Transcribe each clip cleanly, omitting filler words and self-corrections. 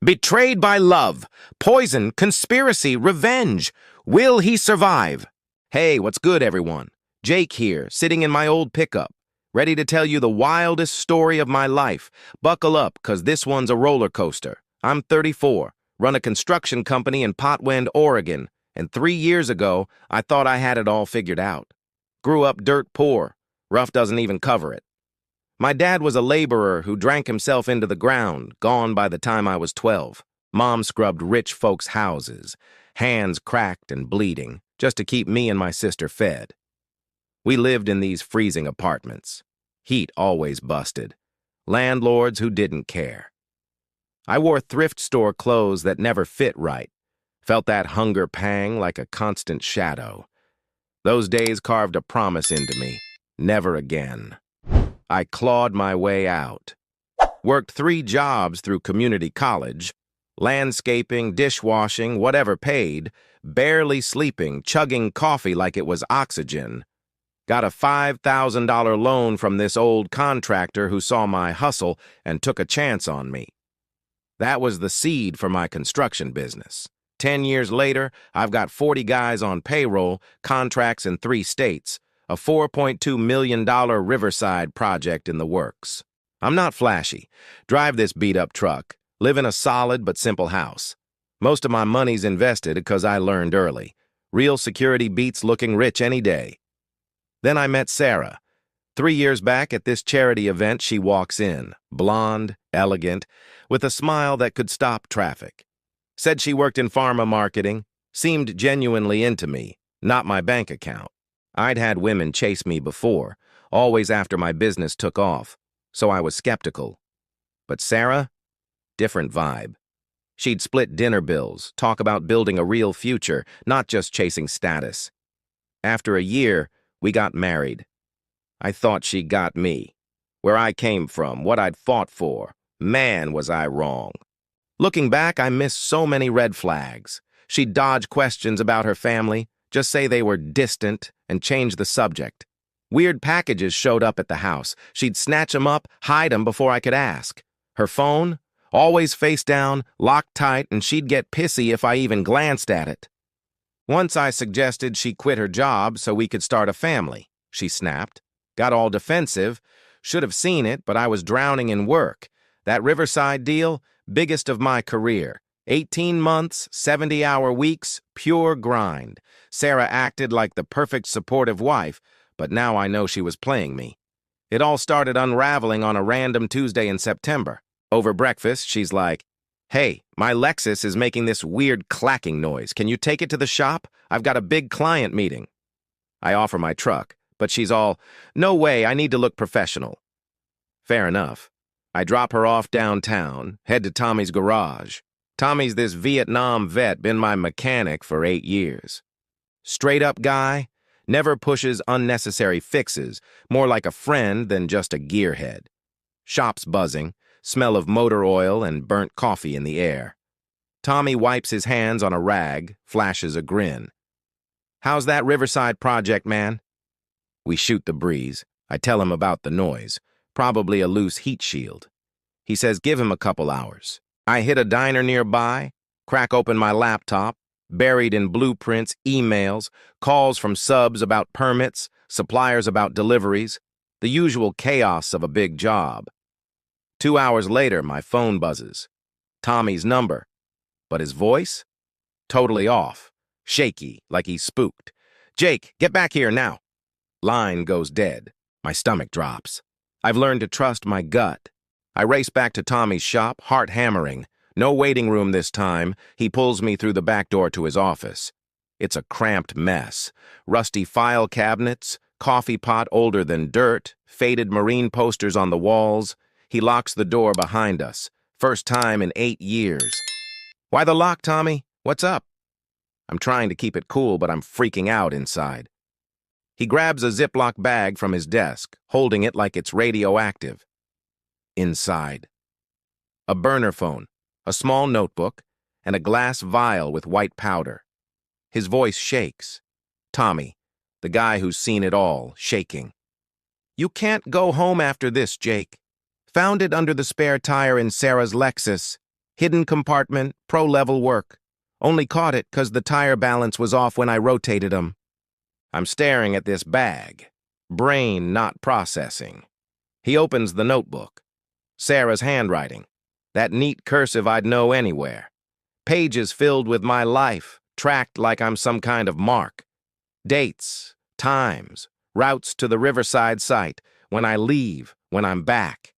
Betrayed by love, poison, conspiracy, revenge. Will he survive? Hey, what's good, everyone? Jake here, sitting in my old pickup, ready to tell you the wildest story of my life. Buckle up, 'cause this one's a roller coaster. I'm 34, run a construction company in Potwind, Oregon, and 3 years ago, I thought I had it all figured out. Grew up dirt poor. Rough doesn't even cover it. My dad was a laborer who drank himself into the ground, gone by the time I was 12. Mom scrubbed rich folks' houses, hands cracked and bleeding, just to keep me and my sister fed. We lived in these freezing apartments. Heat always busted. Landlords who didn't care. I wore thrift store clothes that never fit right. Felt that hunger pang like a constant shadow. Those days carved a promise into me. Never again. I clawed my way out. Worked 3 jobs through community college. Landscaping, dishwashing, whatever paid. Barely sleeping, chugging coffee like it was oxygen. Got a $5,000 loan from this old contractor who saw my hustle and took a chance on me. That was the seed for my construction business. 10 years later, I've got 40 guys on payroll, contracts in 3 states, a $4.2 million Riverside project in the works. I'm not flashy. Drive this beat-up truck. Live in a solid but simple house. Most of my money's invested because I learned early. Real security beats looking rich any day. Then I met Sarah. 3 years back at this charity event, she walks in, blonde, elegant, with a smile that could stop traffic. Said she worked in pharma marketing, seemed genuinely into me, not my bank account. I'd had women chase me before, always after my business took off, so I was skeptical. But Sarah? Different vibe. She'd split dinner bills, talk about building a real future, not just chasing status. After a year, we got married. I thought she got me. Where I came from, what I'd fought for. Man, was I wrong. Looking back, I missed so many red flags. She'd dodge questions about her family, just say they were distant, and change the subject. Weird packages showed up at the house. She'd snatch 'em up, hide 'em before I could ask. Her phone? Always face down, locked tight, and she'd get pissy if I even glanced at it. Once I suggested she quit her job so we could start a family. She snapped. Got all defensive. Should have seen it, but I was drowning in work. That Riverside deal, biggest of my career. 18 months, 70-hour weeks, pure grind. Sarah acted like the perfect supportive wife, but now I know she was playing me. It all started unraveling on a random Tuesday in September. Over breakfast, she's like, "Hey, my Lexus is making this weird clacking noise. Can you take it to the shop? I've got a big client meeting." I offer my truck, but she's all, "No way, I need to look professional." Fair enough. I drop her off downtown, head to Tommy's garage. Tommy's this Vietnam vet, been my mechanic for 8 years. Straight-up guy, never pushes unnecessary fixes, more like a friend than just a gearhead. Shop's buzzing, smell of motor oil and burnt coffee in the air. Tommy wipes his hands on a rag, flashes a grin. "How's that Riverside project, man?" We shoot the breeze. I tell him about the noise, probably a loose heat shield. He says give him a couple hours. I hit a diner nearby, crack open my laptop, buried in blueprints, emails, calls from subs about permits, suppliers about deliveries, the usual chaos of a big job. 2 hours later, my phone buzzes. Tommy's number. But his voice? Totally off. Shaky, like he's spooked. "Jake, get back here now." Line goes dead. My stomach drops. I've learned to trust my gut. I race back to Tommy's shop, heart hammering. No waiting room this time. He pulls me through the back door to his office. It's a cramped mess. Rusty file cabinets, coffee pot older than dirt, faded marine posters on the walls. He locks the door behind us. First time in 8 years. "Why the lock, Tommy? What's up?" I'm trying to keep it cool, but I'm freaking out inside. He grabs a Ziploc bag from his desk, holding it like it's radioactive. Inside. A burner phone, a small notebook, and a glass vial with white powder. His voice shakes. Tommy, the guy who's seen it all, shaking. "You can't go home after this, Jake. Found it under the spare tire in Sarah's Lexus. Hidden compartment, pro-level work. Only caught it 'cause the tire balance was off when I rotated 'em. I'm staring at this bag. Brain not processing. He opens the notebook. Sarah's handwriting. That neat cursive I'd know anywhere. Pages filled with my life, tracked like I'm some kind of mark. Dates, times, routes to the Riverside site, when I leave, when I'm back.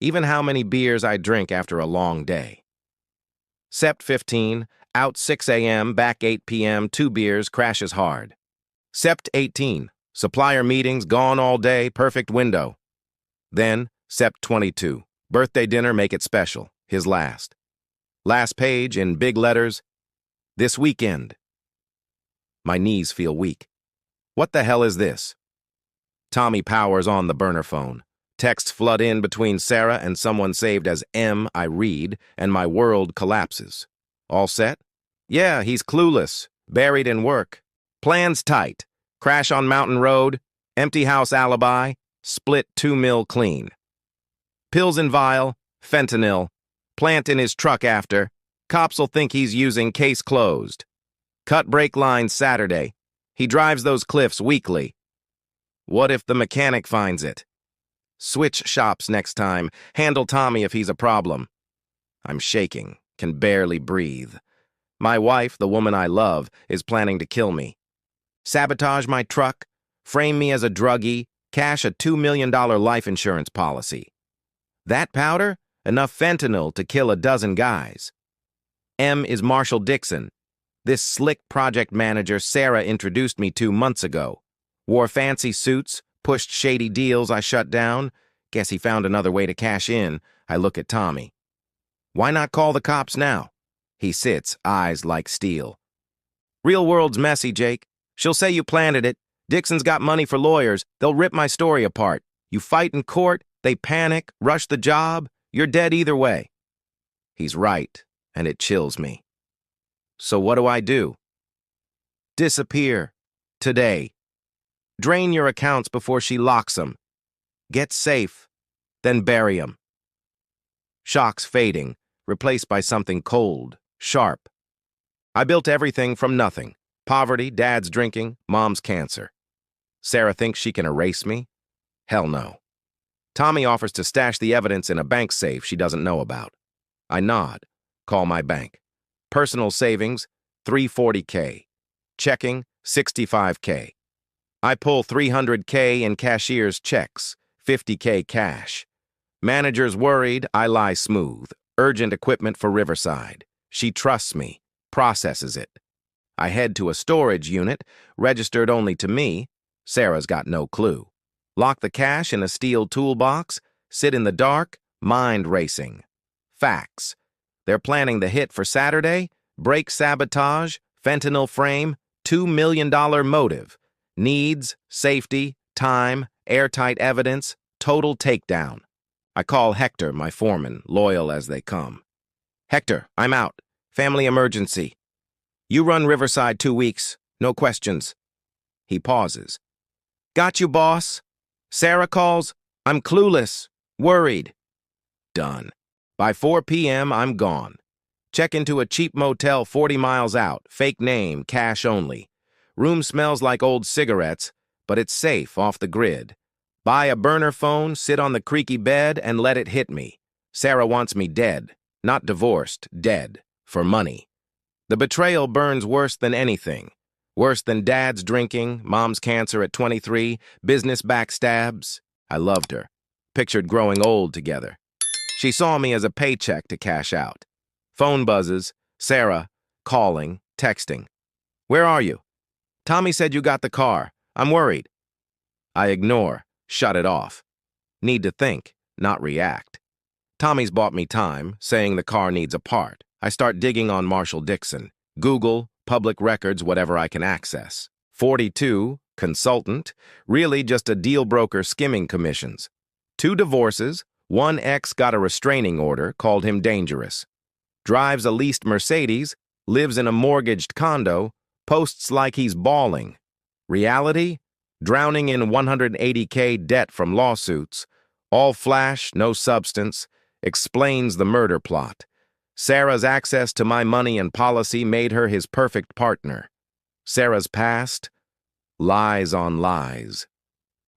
Even how many beers I drink after a long day. Sept 15, out 6 a.m., back 8 p.m., 2 beers, crashes hard. Sept 18, supplier meetings, gone all day, perfect window. Then, Sept 22, birthday dinner, make it special, his last. Last page, in big letters, this weekend. My knees feel weak. What the hell is this? Tommy powers on the burner phone. Texts flood in between Sarah and someone saved as M. I read, and my world collapses. All set? Yeah, he's clueless, buried in work. Plans tight. Crash on Mountain Road, empty house alibi, split 2 mil clean. Pills in vial, fentanyl, plant in his truck after. Cops'll think he's using case closed. Cut brake line Saturday. He drives those cliffs weekly. What if the mechanic finds it? Switch shops next time. Handle Tommy if he's a problem. I'm shaking, can barely breathe. My wife, the woman I love, is planning to kill me. Sabotage my truck, frame me as a druggie, cash a $2 million life insurance policy. That powder? Enough fentanyl to kill a dozen guys. M is Marshall Dixon, this slick project manager Sarah introduced me to months ago. Wore fancy suits, pushed shady deals I shut down. Guess he found another way to cash in. I look at Tommy. Why not call the cops now? He sits, eyes like steel. Real world's messy, Jake. She'll say you planted it. Dixon's got money for lawyers. They'll rip my story apart. You fight in court, they panic, rush the job. You're dead either way. He's right, and it chills me. So what do? Disappear. Today. Drain your accounts before she locks them. Get safe, then bury them. Shock's fading, replaced by something cold, sharp. I built everything from nothing. Poverty, dad's drinking, mom's cancer. Sarah thinks she can erase me? Hell no. Tommy offers to stash the evidence in a bank safe she doesn't know about. I nod, call my bank. Personal savings, $340K. Checking, $65K. I pull $300K in cashier's checks, $50K cash. Manager's worried, I lie smooth. Urgent equipment for Riverside. She trusts me, processes it. I head to a storage unit, registered only to me. Sarah's got no clue. Lock the cash in a steel toolbox, sit in the dark, mind racing. Facts. They're planning the hit for Saturday, brake sabotage, fentanyl frame, $2 million motive. Needs, safety, time, airtight evidence, total takedown. I call Hector, my foreman, loyal as they come. Hector, I'm out. Family emergency. You run Riverside 2 weeks. No questions. He pauses. Got you, boss. Sarah calls. I'm clueless. Worried. Done. By 4 p.m., I'm gone. Check into a cheap motel 40 miles out. Fake name, cash only. Room smells like old cigarettes, but it's safe, off the grid. Buy a burner phone, sit on the creaky bed, and let it hit me. Sarah wants me dead. Not divorced, dead. For money. The betrayal burns worse than anything. Worse than dad's drinking, mom's cancer at 23, business backstabs. I loved her. Pictured growing old together. She saw me as a paycheck to cash out. Phone buzzes. Sarah, calling, texting. Where are you? Tommy said you got the car. I'm worried. I ignore, shut it off. Need to think, not react. Tommy's bought me time, saying the car needs a part. I start digging on Marshall Dixon. Google, public records, whatever I can access. 42, consultant, really just a deal broker skimming commissions. 2 divorces, one ex got a restraining order, called him dangerous. Drives a leased Mercedes, lives in a mortgaged condo, posts like he's bawling. Reality? Drowning in $180K debt from lawsuits. All flash, no substance. Explains the murder plot. Sarah's access to my money and policy made her his perfect partner. Sarah's past? Lies on lies.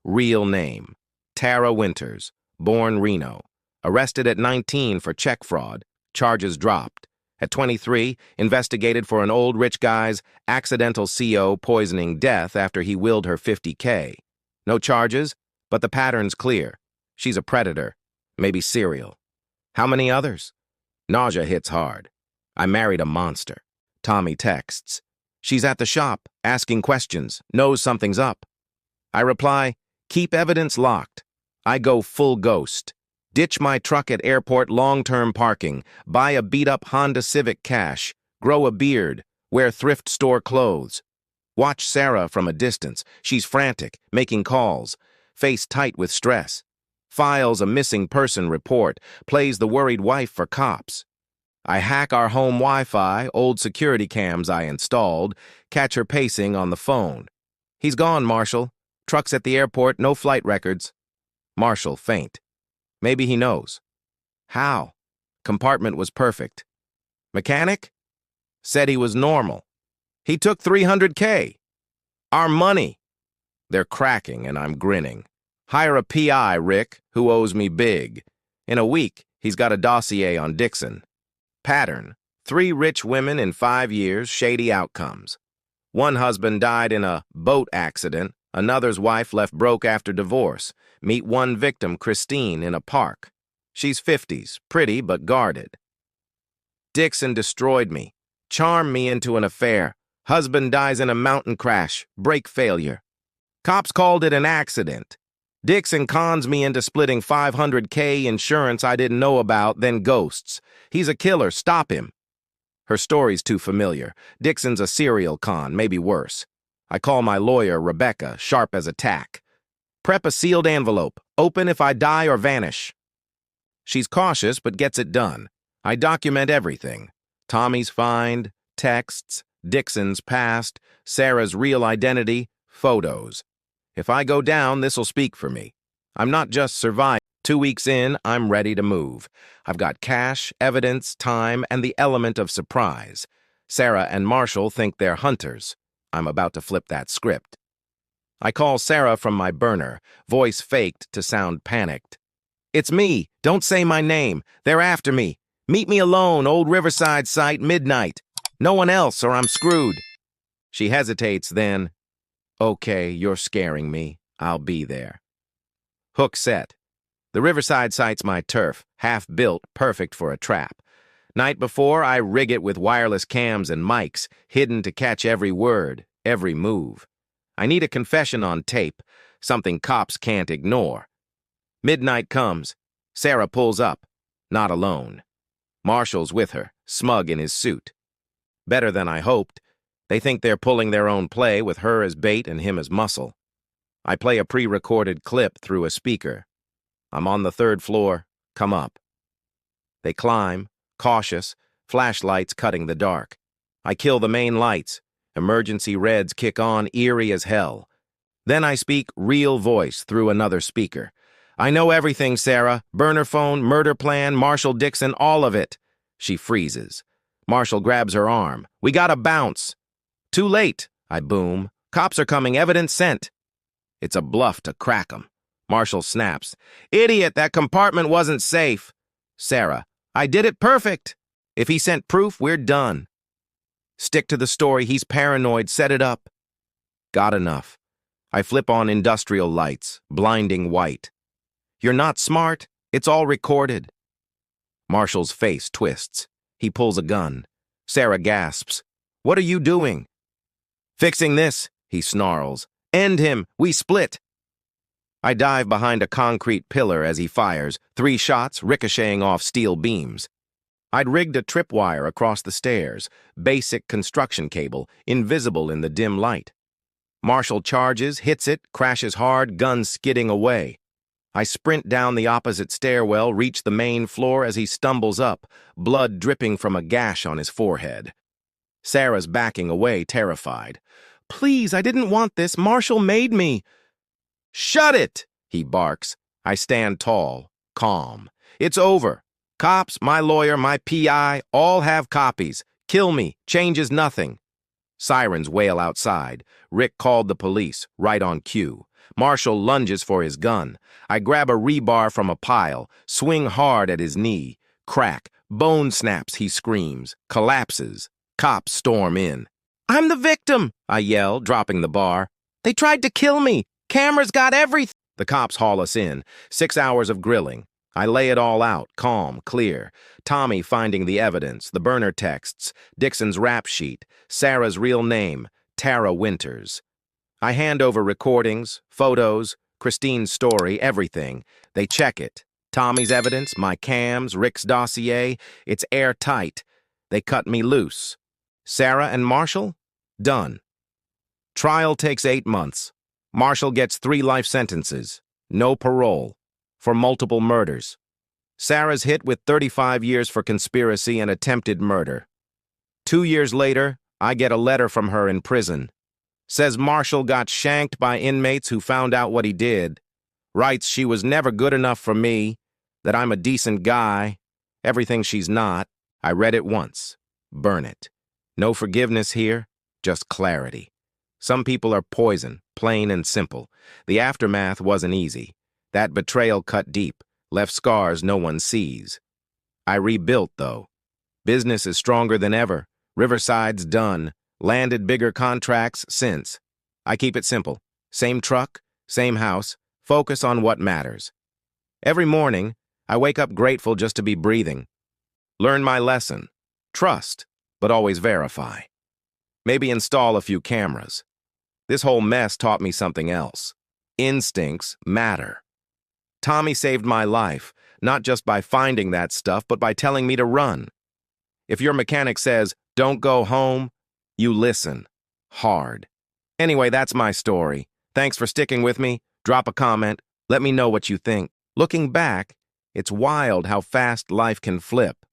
Real name: Tara Winters, born Reno. Arrested at 19 for check fraud. Charges dropped. At 23, investigated for an old rich guy's accidental CO poisoning death after he willed her $50K. No charges, but the pattern's clear. She's a predator, maybe serial. How many others? Nausea hits hard. I married a monster. Tommy texts. She's at the shop, asking questions, knows something's up. I reply, keep evidence locked. I go full ghost. Ditch my truck at airport long-term parking, buy a beat-up Honda Civic cash, grow a beard, wear thrift store clothes. Watch Sarah from a distance. She's frantic, making calls, face tight with stress. Files a missing person report, plays the worried wife for cops. I hack our home Wi-Fi, old security cams I installed, catch her pacing on the phone. He's gone, Marshall. Truck's at the airport, no flight records. Marshall, faint. Maybe he knows. How? Compartment was perfect. Mechanic? Said he was normal. He took $300K. Our money. They're cracking and I'm grinning. Hire a PI, Rick, who owes me big. In a week, he's got a dossier on Dixon. Pattern: 3 rich women in 5 years, shady outcomes. One husband died in a boat accident. Another's wife left broke after divorce. Meet one victim, Christine, in a park. She's 50s, pretty but guarded. Dixon destroyed me. Charmed me into an affair. Husband dies in a mountain crash. Brake failure. Cops called it an accident. Dixon cons me into splitting $500K insurance I didn't know about, then ghosts. He's a killer, stop him. Her story's too familiar. Dixon's a serial con, maybe worse. I call my lawyer, Rebecca, sharp as a tack. Prep a sealed envelope. Open if I die or vanish. She's cautious, but gets it done. I document everything. Tommy's find, texts, Dixon's past, Sarah's real identity, photos. If I go down, this'll speak for me. I'm not just surviving. 2 weeks in, I'm ready to move. I've got cash, evidence, time, and the element of surprise. Sarah and Marshall think they're hunters. I'm about to flip that script. I call Sarah from my burner, voice faked to sound panicked. It's me. Don't say my name. They're after me. Meet me alone, old Riverside site, midnight. No one else or I'm screwed. She hesitates, then, okay, you're scaring me. I'll be there. Hook set. The Riverside site's my turf, half-built, perfect for a trap. Night before, I rig it with wireless cams and mics, hidden to catch every word, every move. I need a confession on tape, something cops can't ignore. Midnight comes. Sarah pulls up, not alone. Marshall's with her, smug in his suit. Better than I hoped. They think they're pulling their own play with her as bait and him as muscle. I play a pre-recorded clip through a speaker. I'm on the 3rd floor. Come up. They climb, cautious, flashlights cutting the dark. I kill the main lights. Emergency reds kick on, eerie as hell. Then I speak real voice through another speaker. I know everything, Sarah. Burner phone, murder plan, Marshall Dixon, all of it. She freezes. Marshall grabs her arm. We gotta bounce. Too late, I boom. Cops are coming, evidence sent. It's a bluff to crack 'em. Marshall snaps. Idiot, that compartment wasn't safe. Sarah, I did it perfect. If he sent proof, we're done. Stick to the story, he's paranoid, set it up. Got enough. I flip on industrial lights, blinding white. You're not smart, it's all recorded. Marshall's face twists. He pulls a gun. Sarah gasps. What are you doing? Fixing this, he snarls. End him, we split. I dive behind a concrete pillar as he fires, 3 shots ricocheting off steel beams. I'd rigged a tripwire across the stairs, basic construction cable, invisible in the dim light. Marshall charges, hits it, crashes hard, gun skidding away. I sprint down the opposite stairwell, reach the main floor as he stumbles up, blood dripping from a gash on his forehead. Sarah's backing away, terrified. Please, I didn't want this. Marshall made me. Shut it, he barks. I stand tall, calm. It's over. Cops, my lawyer, my PI, all have copies. Kill me. Changes nothing. Sirens wail outside. Rick called the police, right on cue. Marshall lunges for his gun. I grab a rebar from a pile, swing hard at his knee. Crack. Bone snaps, he screams. Collapses. Cops storm in. "I'm the victim," I yell, dropping the bar. "They tried to kill me. Cameras got everything." The cops haul us in. 6 hours of grilling. I lay it all out, calm, clear. Tommy finding the evidence, the burner texts, Dixon's rap sheet, Sarah's real name, Tara Winters. I hand over recordings, photos, Christine's story, everything. They check it. Tommy's evidence, my cams, Rick's dossier, it's airtight. They cut me loose. Sarah and Marshall? Done. Trial takes 8 months. Marshall gets 3 life sentences. No parole. For multiple murders. Sarah's hit with 35 years for conspiracy and attempted murder. 2 years later, I get a letter from her in prison. Says Marshall got shanked by inmates who found out what he did. Writes she was never good enough for me, that I'm a decent guy, everything she's not. I read it once. Burn it. No forgiveness here, just clarity. Some people are poison, plain and simple. The aftermath wasn't easy. That betrayal cut deep, left scars no one sees. I rebuilt, though. Business is stronger than ever. Riverside's done. Landed bigger contracts since. I keep it simple. Same truck, same house. Focus on what matters. Every morning, I wake up grateful just to be breathing. Learn my lesson. Trust, but always verify. Maybe install a few cameras. This whole mess taught me something else. Instincts matter. Tommy saved my life, not just by finding that stuff, but by telling me to run. If your mechanic says, "Don't go home," you listen. Hard. Anyway, that's my story. Thanks for sticking with me. Drop a comment. Let me know what you think. Looking back, it's wild how fast life can flip.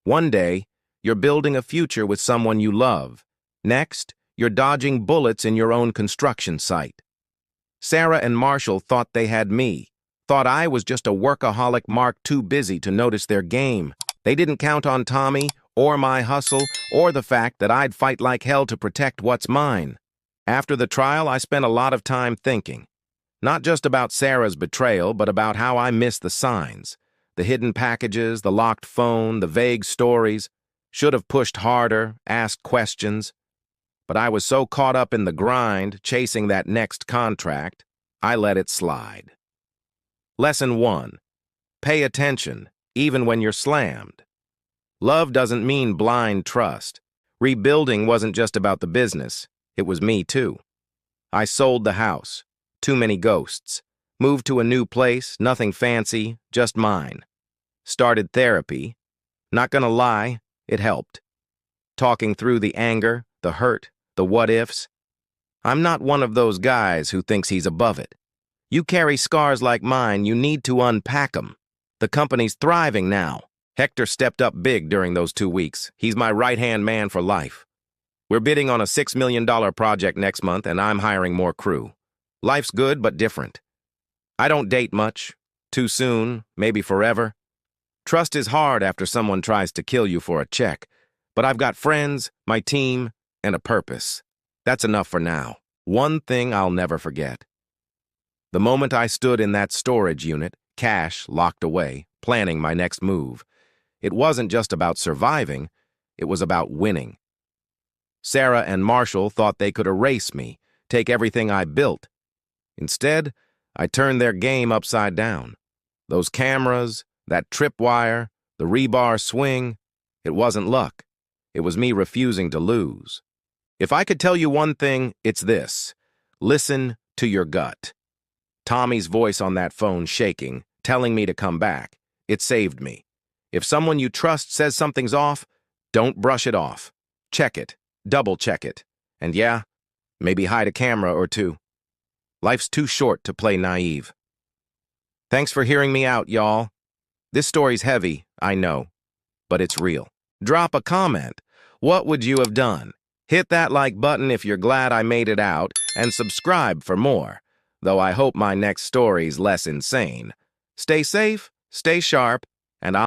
One day, you're building a future with someone you love. Next, you're dodging bullets in your own construction site. Sarah and Marshall thought they had me. Thought I was just a workaholic mark too busy to notice their game. They didn't count on Tommy, or my hustle, or the fact that I'd fight like hell to protect what's mine. After the trial, I spent a lot of time thinking. Not just about Sarah's betrayal, but about how I missed the signs. The hidden packages, the locked phone, the vague stories. Should have pushed harder, asked questions. But I was so caught up in the grind, chasing that next contract, I let it slide. Lesson 1. Pay attention, even when you're slammed. Love doesn't mean blind trust. Rebuilding wasn't just about the business. It was me, too. I sold the house. Too many ghosts. Moved to a new place, nothing fancy, just mine. Started therapy. Not gonna lie, it helped. Talking through the anger, the hurt, the what-ifs. I'm not one of those guys who thinks he's above it. You carry scars like mine, you need to unpack them. The company's thriving now. Hector stepped up big during those 2 weeks. He's my right-hand man for life. We're bidding on a $6 million project next month, and I'm hiring more crew. Life's good, but different. I don't date much. Too soon, maybe forever. Trust is hard after someone tries to kill you for a check. But I've got friends, my team, and a purpose. That's enough for now. One thing I'll never forget. The moment I stood in that storage unit, cash locked away, planning my next move, it wasn't just about surviving, it was about winning. Sarah and Marshall thought they could erase me, take everything I built. Instead, I turned their game upside down. Those cameras, that tripwire, the rebar swing, it wasn't luck. It was me refusing to lose. If I could tell you one thing, it's this. Listen to your gut. Tommy's voice on that phone shaking, telling me to come back. It saved me. If someone you trust says something's off, don't brush it off. Check it. Double-check it. And yeah, maybe hide a camera or two. Life's too short to play naive. Thanks for hearing me out, y'all. This story's heavy, I know, but it's real. Drop a comment. What would you have done? Hit that like button if you're glad I made it out, and subscribe for more, though I hope my next story's less insane. Stay safe, stay sharp, and I'll